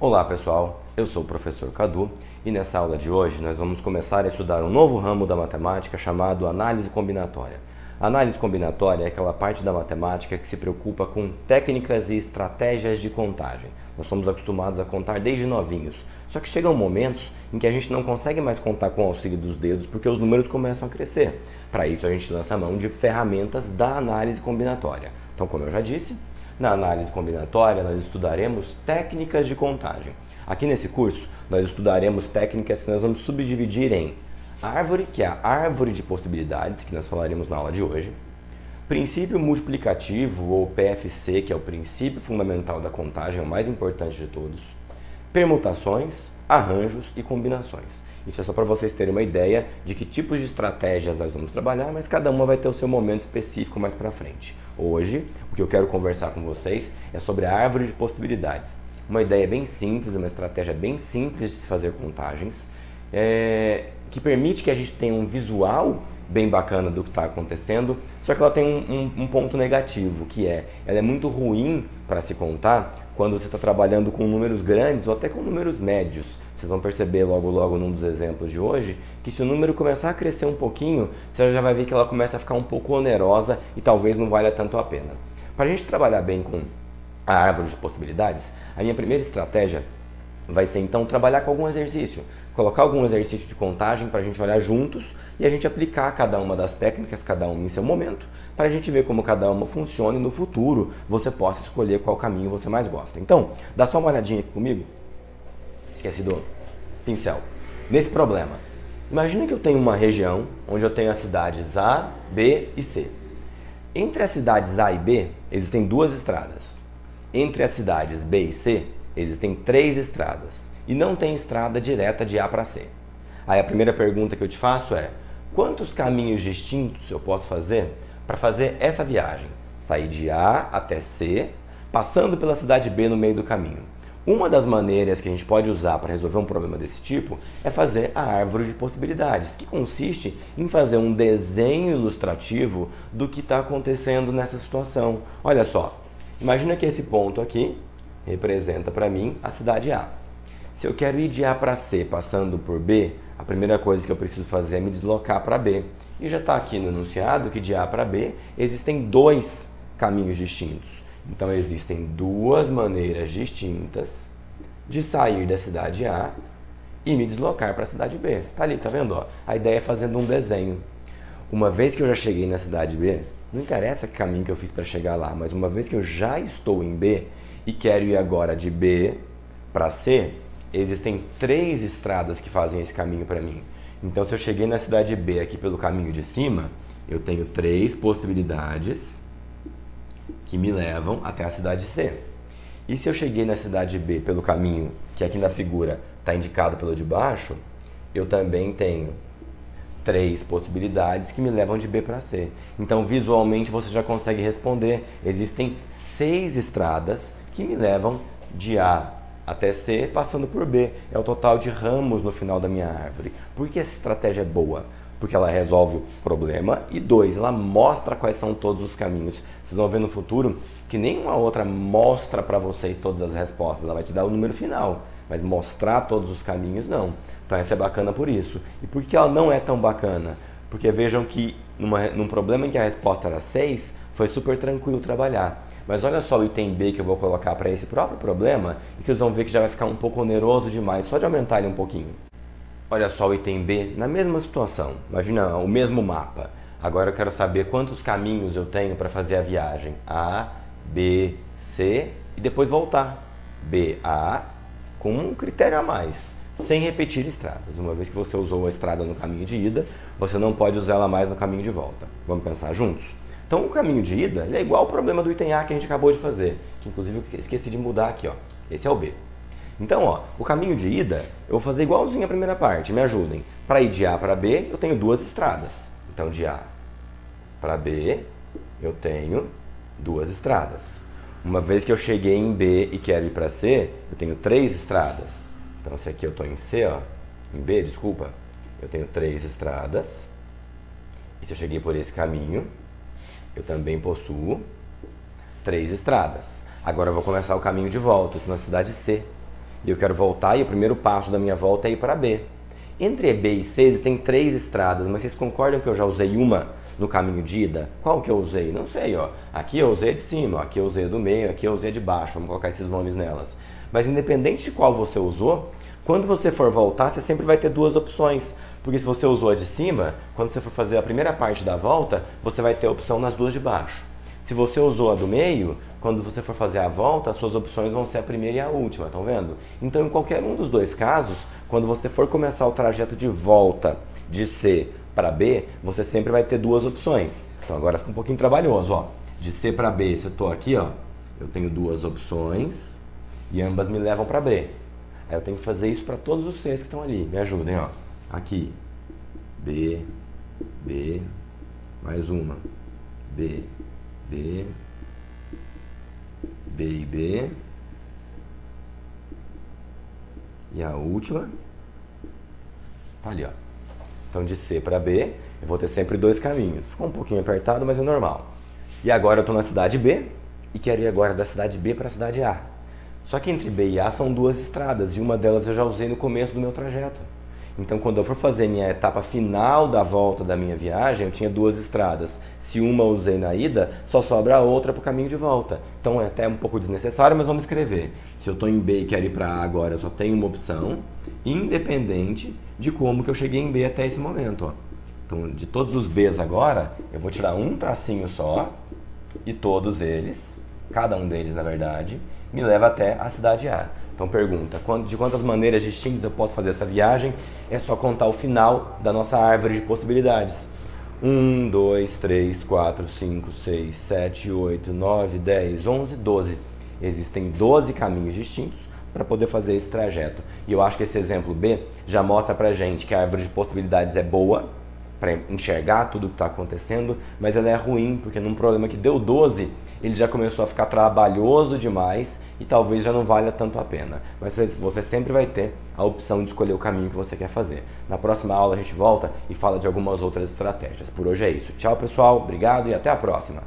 Olá pessoal, eu sou o professor Cadu e nessa aula de hoje nós vamos começar a estudar um novo ramo da matemática chamado análise combinatória. A análise combinatória é aquela parte da matemática que se preocupa com técnicas e estratégias de contagem. Nós somos acostumados a contar desde novinhos, só que chegam momentos em que a gente não consegue mais contar com o auxílio dos dedos porque os números começam a crescer. Para isso a gente lança a mão de ferramentas da análise combinatória. Então, como eu já disse, na análise combinatória nós estudaremos técnicas de contagem. Aqui nesse curso nós estudaremos técnicas que nós vamos subdividir em árvore, que é a árvore de possibilidades, que nós falaremos na aula de hoje, princípio multiplicativo ou PFC, que é o princípio fundamental da contagem, é o mais importante de todos, permutações, arranjos e combinações. Isso é só para vocês terem uma ideia de que tipos de estratégias nós vamos trabalhar, mas cada uma vai ter o seu momento específico mais para frente. Hoje, o que eu quero conversar com vocês é sobre a árvore de possibilidades. Uma ideia bem simples, uma estratégia bem simples de se fazer contagens, que permite que a gente tenha um visual bem bacana do que está acontecendo, só que ela tem um ponto negativo, que ela é muito ruim para se contar quando você está trabalhando com números grandes ou até com números médios. Vocês vão perceber logo num dos exemplos de hoje que se o número começar a crescer um pouquinho, você já vai ver que ela começa a ficar um pouco onerosa e talvez não valha tanto a pena. Para a gente trabalhar bem com a árvore de possibilidades, a minha primeira estratégia vai ser então trabalhar com algum exercício, colocar algum exercício de contagem para a gente olhar juntos e a gente aplicar cada uma das técnicas, cada uma em seu momento, para a gente ver como cada uma funciona e no futuro você possa escolher qual caminho você mais gosta. Então, dá só uma olhadinha aqui comigo. Esqueci do pincel. Nesse problema, imagina que eu tenho uma região onde eu tenho as cidades A, B e C. Entre as cidades A e B existem duas estradas. Entre as cidades B e C existem 3 estradas e não tem estrada direta de A para C. Aí a primeira pergunta que eu te faço é: quantos caminhos distintos eu posso fazer para fazer essa viagem? Sair de A até C, passando pela cidade B no meio do caminho. Uma das maneiras que a gente pode usar para resolver um problema desse tipo é fazer a árvore de possibilidades, que consiste em fazer um desenho ilustrativo do que está acontecendo nessa situação. Olha só, imagina que esse ponto aqui representa para mim a cidade A. Se eu quero ir de A para C passando por B, a primeira coisa que eu preciso fazer é me deslocar para B. E já está aqui no enunciado que de A para B existem 2 caminhos distintos. Então existem 2 maneiras distintas de sair da cidade A e me deslocar para a cidade B. Tá ali, tá vendo? Ó? A ideia é fazendo um desenho. Uma vez que eu já cheguei na cidade B, não interessa que caminho que eu fiz para chegar lá, mas uma vez que eu já estou em B e quero ir agora de B para C, existem 3 estradas que fazem esse caminho para mim. Então, se eu cheguei na cidade B aqui pelo caminho de cima, eu tenho 3 possibilidades que me levam até a cidade C. E se eu cheguei na cidade B pelo caminho que aqui na figura está indicado pelo de baixo, eu também tenho 3 possibilidades que me levam de B para C. Então, visualmente, você já consegue responder. Existem 6 estradas que me levam de A até C, passando por B. É o total de ramos no final da minha árvore. Por que essa estratégia é boa? Porque ela resolve o problema e 2, ela mostra quais são todos os caminhos. Vocês vão ver no futuro que nenhuma outra mostra para vocês todas as respostas. Ela vai te dar o número final, mas mostrar todos os caminhos não. Então essa é bacana por isso. E por que ela não é tão bacana? Porque vejam que num problema em que a resposta era 6, foi super tranquilo trabalhar. Mas olha só o item B que eu vou colocar para esse próprio problema e vocês vão ver que já vai ficar um pouco oneroso demais, só de aumentar ele um pouquinho. Olha só o item B, na mesma situação, imagina o mesmo mapa. Agora eu quero saber quantos caminhos eu tenho para fazer a viagem. A, B, C e depois voltar. B, A, com um critério a mais, sem repetir estradas. Uma vez que você usou a estrada no caminho de ida, você não pode usar ela mais no caminho de volta. Vamos pensar juntos? Então o caminho de ida é igual ao problema do item A que a gente acabou de fazer, que inclusive eu esqueci de mudar aqui, ó. Esse é o B. Então, ó, o caminho de ida, eu vou fazer igualzinho a primeira parte, me ajudem. Para ir de A para B, eu tenho 2 estradas. Então, de A para B, eu tenho 2 estradas. Uma vez que eu cheguei em B e quero ir para C, eu tenho 3 estradas. Então, se aqui eu estou em C, ó, em B, desculpa, eu tenho 3 estradas. E se eu cheguei por esse caminho, eu também possuo 3 estradas. Agora eu vou começar o caminho de volta, aqui na cidade C. E eu quero voltar e o primeiro passo da minha volta é ir para B. Entre B e C existem 3 estradas, mas vocês concordam que eu já usei uma no caminho de ida? Qual que eu usei? Não sei, ó. Aqui eu usei a de cima, aqui eu usei a do meio, aqui eu usei a de baixo. Vamos colocar esses nomes nelas. Mas independente de qual você usou, quando você for voltar, você sempre vai ter 2 opções. Porque se você usou a de cima, quando você for fazer a primeira parte da volta, você vai ter a opção nas 2 de baixo. Se você usou a do meio, quando você for fazer a volta, as suas opções vão ser a primeira e a última, estão vendo? Então, em qualquer um dos 2 casos, quando você for começar o trajeto de volta de C para B, você sempre vai ter 2 opções. Então, agora fica um pouquinho trabalhoso, ó. De C para B, se eu estou aqui, ó, eu tenho 2 opções e ambas me levam para B. Aí eu tenho que fazer isso para todos os Cs que estão ali. Me ajudem, ó. Aqui, B, B, mais uma, B, B, B e B, e a última tá ali, ó. Então de C para B eu vou ter sempre 2 caminhos. Ficou um pouquinho apertado, mas é normal. E agora eu estou na cidade B e quero ir agora da cidade B para a cidade A. Só que entre B e A são 2 estradas e uma delas eu já usei no começo do meu trajeto. Então, quando eu for fazer minha etapa final da volta da minha viagem, eu tinha 2 estradas. Se uma eu usei na ida, só sobra a outra para o caminho de volta. Então, é até um pouco desnecessário, mas vamos escrever. Se eu estou em B e quero ir para A agora, eu só tenho uma opção, independente de como que eu cheguei em B até esse momento. Ó. Então, de todos os Bs agora, eu vou tirar um tracinho só, e todos eles, cada um deles, na verdade, me leva até a cidade A. Então pergunta, de quantas maneiras distintas eu posso fazer essa viagem? É só contar o final da nossa árvore de possibilidades. 1, 2, 3, 4, 5, 6, 7, 8, 9, 10, 11, 12. Existem 12 caminhos distintos para poder fazer esse trajeto. E eu acho que esse exemplo B já mostra pra gente que a árvore de possibilidades é boa para enxergar tudo o que está acontecendo, mas ela é ruim, porque num problema que deu 12, ele já começou a ficar trabalhoso demais e talvez já não valha tanto a pena. Mas você sempre vai ter a opção de escolher o caminho que você quer fazer. Na próxima aula a gente volta e fala de algumas outras estratégias. Por hoje é isso. Tchau, pessoal. Obrigado e até a próxima.